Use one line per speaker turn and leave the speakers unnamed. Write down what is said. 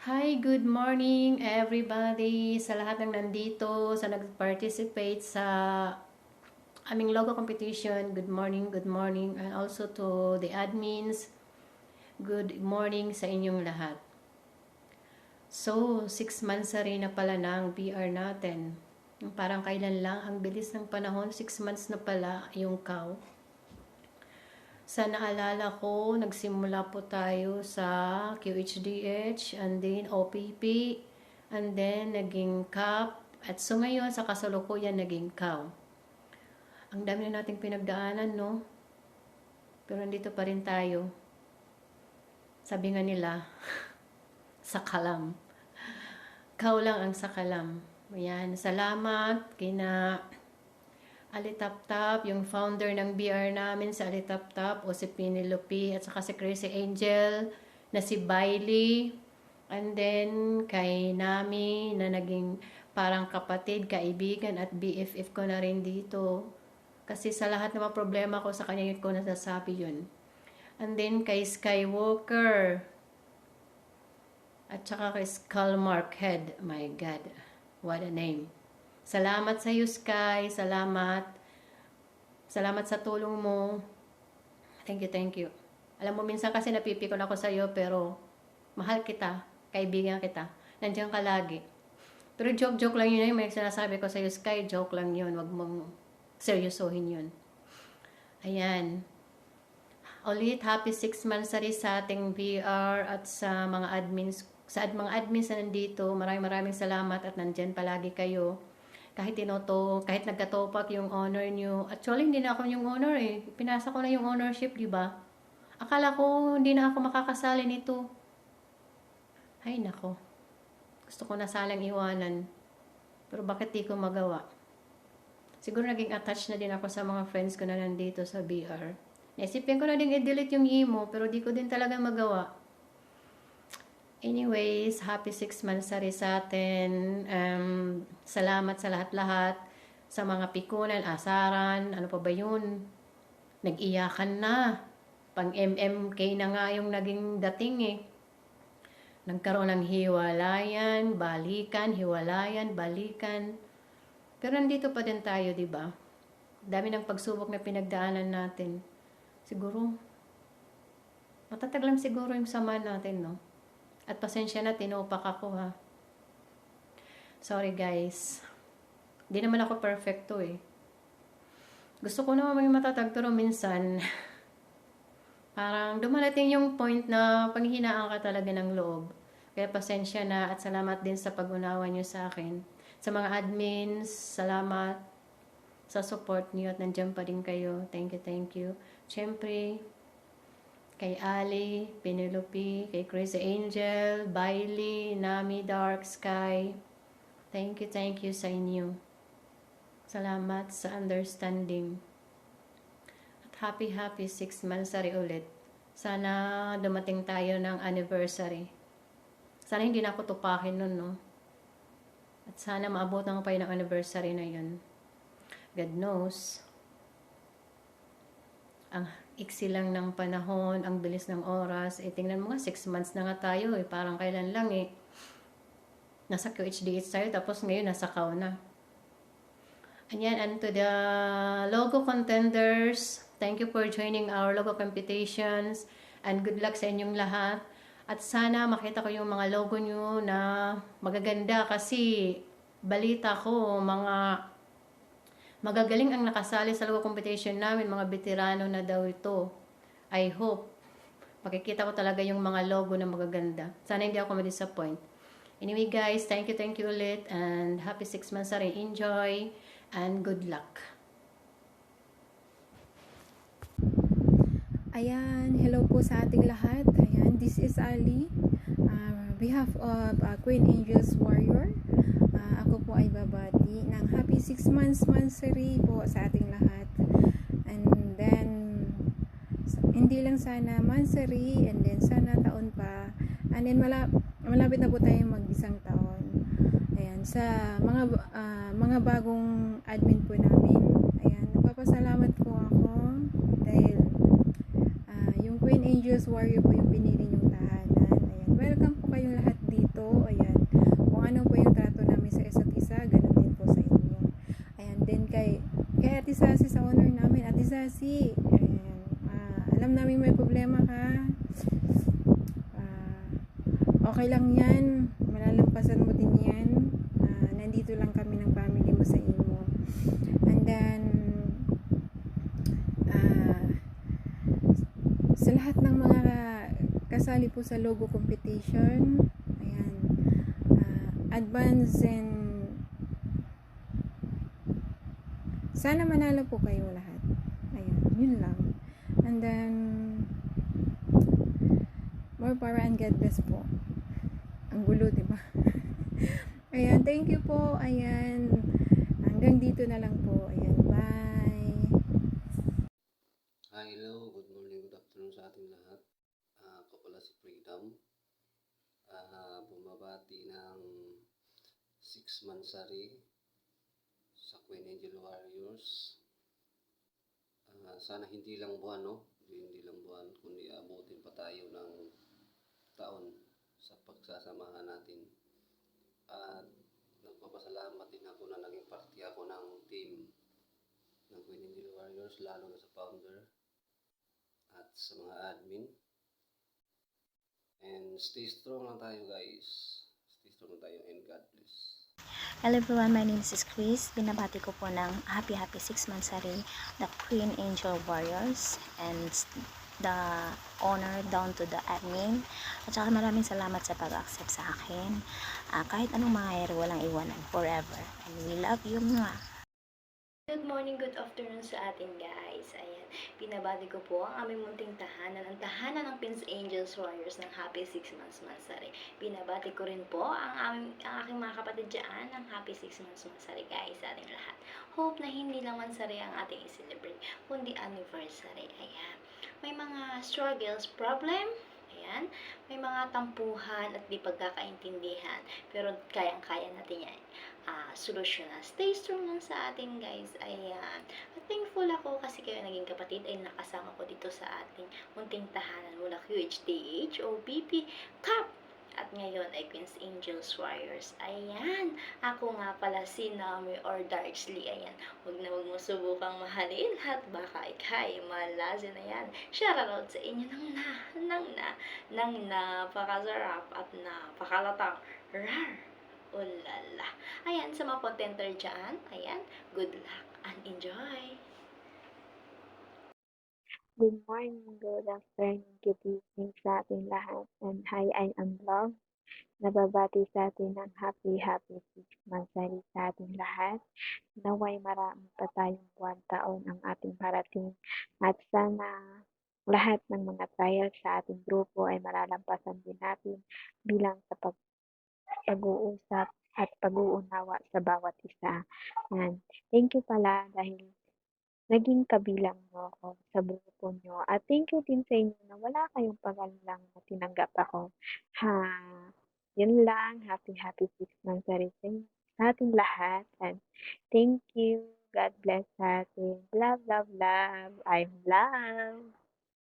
Hi, good morning everybody sa lahat ng nandito, sa nag-participate sa aming logo competition. Good morning, good morning. And also to the admins, good morning sa inyong lahat. So, 6 months na rin na pala ng BR natin. Parang kailan lang, ang bilis ng panahon, 6 months na pala yung cow. Sa naalala ko, nagsimula po tayo sa QHDH, and then OPP, and then naging CAP, at so ngayon sa kasalukuyan naging COW. Ang dami na nating pinagdaanan, no? Pero nandito pa rin tayo. Sabi nga nila, sakalam. COW lang ang sakalam. Ayan, salamat kina Alitaptap, yung founder ng BR namin sa Alitaptap, o si Penelope, at saka si Crazy Angel, na si Bailey, and then kay Nami, na naging parang kapatid, kaibigan, at BFF ko na rin dito. Kasi sa lahat ng mga problema ko, sa kanya yun ko nasasabi yun. And then kay Skywalker, at saka kay Skullmark Head. My God, what a name. Salamat sa iyo, Sky. Salamat. Salamat sa tulong mo. Thank you, thank you. Alam mo, minsan kasi napipikon ako sa iyo, pero mahal kita. Kaibigan kita. Nandiyan ka lagi. Pero joke-joke lang yun. May sinasabi ko sa iyo, Sky. Joke lang yun. Huwag mong seryosohin yun. Ayan. Ulit, happy 6 months na rin sa ating VR at sa mga admins. Sa mga admins na nandito, maraming salamat at nandyan palagi kayo. Kahit kahit nagkatopak yung honor nyo. Actually, hindi na ako yung honor eh. Pinasa ko na yung ownership, di ba? Akala ko, hindi na ako makakasali nito. Ay, nako. Gusto ko na salang iwanan. Pero bakit di ko magawa? Siguro naging attached na din ako sa mga friends ko na nandito sa BR. Naisipin ko na din i-delete yung emo, pero di ko din talaga magawa. Anyways, happy 6 months na rin sa atin. Salamat sa lahat-lahat. Sa mga pikunan, asaran, ano pa ba yun? Nag-iyakan na. Pang MMK na nga yung naging dating eh. Nagkaroon ng hiwalayan, balikan, hiwalayan, balikan. Pero nandito pa din tayo, di ba? Dami ng pagsubok na pinagdaanan natin. Siguro, matatag lang siguro yung sama natin, no? At pasensya na, tinupak ako ha. Sorry guys. Di naman ako perfecto eh. Gusto ko naman maging matatag, pero minsan, parang dumarating yung point na panghinaan ka talaga ng loob. Kaya pasensya na at salamat din sa pag-unawa nyo sa akin. Sa mga admins, salamat sa support nyo at nandiyan pa rin kayo. Thank you, thank you. Siyempre, kay Ali, Penelope, kay Crazy Angel, Bailey, Nami, Dark Sky. Thank you sa inyo. Salamat sa understanding. At happy 6 months na rin ulit. Sana dumating tayo ng anniversary. Sana hindi na ako tupakin nun, no? At sana maabutan ko pa yun ng anniversary na yun. God knows. Ang iksi lang ng panahon, ang bilis ng oras. Eh, tingnan mo nga, 6 months na nga tayo eh. Parang kailan lang eh. Nasa QHDH tayo, tapos ngayon nasa COW na. Ayan, and to the logo contenders, thank you for joining our logo competitions. And good luck sa inyong lahat. At sana makita ko yung mga logo nyo na magaganda kasi balita ko, mga magagaling ang nakasali sa logo competition namin, mga veterano na daw ito. I hope makikita ko talaga yung mga logo na magaganda. Sana hindi ako ma-disappoint. Anyway guys, thank you ulit and happy 6 months na rin. Enjoy and good luck.
Ayan, hello po sa ating lahat. Ayan, this is Ali. Behalf of Queen Angels Warrior. Ako po ay babati ng happy 6 months monthsary po sa ating lahat. And then, hindi lang sana monthsary, and then sana taon pa. And then, malapit na po tayo mag-isang taon. Ayan, sa mga bagong admin po namin. Ayan, nagpapasalamat po ako dahil yung Queen Angels Warrior po yung pinili yung tahanan. Ayan, welcome po kayong lahat dito. then kay Ate Sasi sa owner namin. Ate Sasi, ayan, alam namin may problema ka. Okay lang yan, malalampasan mo din yan. Nandito lang kami ng family mo sa imo. And then sa lahat ng mga kasali po sa logo competition, ayan, advance and sana manalo po kayo lahat. Ayan, yun lang. And then more power and God bless po. Ang gulo, di ba? Ayan, thank you po. Ayan, hanggang dito na lang po. Ayan, bye.
Hi, hello, good morning, good afternoon sa ating lahat. Ako pala si Freedom. Bumabati ng 6 Mansari sa Queen Angel Warriors. Sana hindi lang buwan, no? Hindi lang buwan, kundi abutin pa tayo ng taon sa pagsasamahan natin. At nagpapasalamat din ako na naging parte ako ng team ng Queen Angel Warriors, lalo na sa founder at sa mga admin. And stay strong lang tayo, guys. Stay strong lang tayo, and God bless.
Hello everyone, my name is Chris. Binabati ko po ng happy 6 months rin the Queen Angel Warriors and the honor down to the admin. At saka maraming salamat sa pag-accept sa akin. Kahit anong mangyayari, walang iwanan forever. And we love you mga.
Good morning, good afternoon sa atin guys. Ayan, pinabati ko po ang aming munting tahanan, ang tahanan ng Prince Angels Warriors ng Happy 6 Months Mansari. Pinabati ko rin po ang aking mga kapatid dyan ng Happy 6 Months Mansari guys sa ating lahat. Hope na hindi lang mansari ang ating i-celebrate, kundi anniversary. Ayan, may mga struggles, problem, ayan, may mga tampuhan at di pagkakaintindihan, pero kayang-kaya natin yan solusyonan. Stay strong lang sa atin guys. Ayan. At thankful ako kasi kayo naging kapatid ay nakasama ko dito sa ating munting tahanan mula QHTH o BP Cup. At ngayon ay Queen's Angels Warriors. Ayan. Ako nga pala si Nami or Darksley. Ayan. Huwag mo subukang mahalin at baka ikay malazin. Ayan. Shoutout sa inyo ng napakasarap at napakalatang rar. Ulala. Ayan, sa mga contenter dyan, ayan, good luck and enjoy!
Good morning, good afternoon, good evening sa ating lahat. And hi, I am Love. Nababati sa atin ng happy 6 Mansari sa ating lahat. Naway marami pa tayong buwan taon ang ating parating. At sana lahat ng mga trials sa ating grupo ay malalampasan din natin bilang sa pag-uusap at pag-uunawa sa bawat isa. And thank you pala dahil naging kabilang mo ako sa grupo nyo. At thank you din sa inyo na wala kayong pag-alala na tinanggap ako. Yun lang. Happy 6 months sa ating lahat. And thank you. God bless sa atin. Love, love, love. I'm love.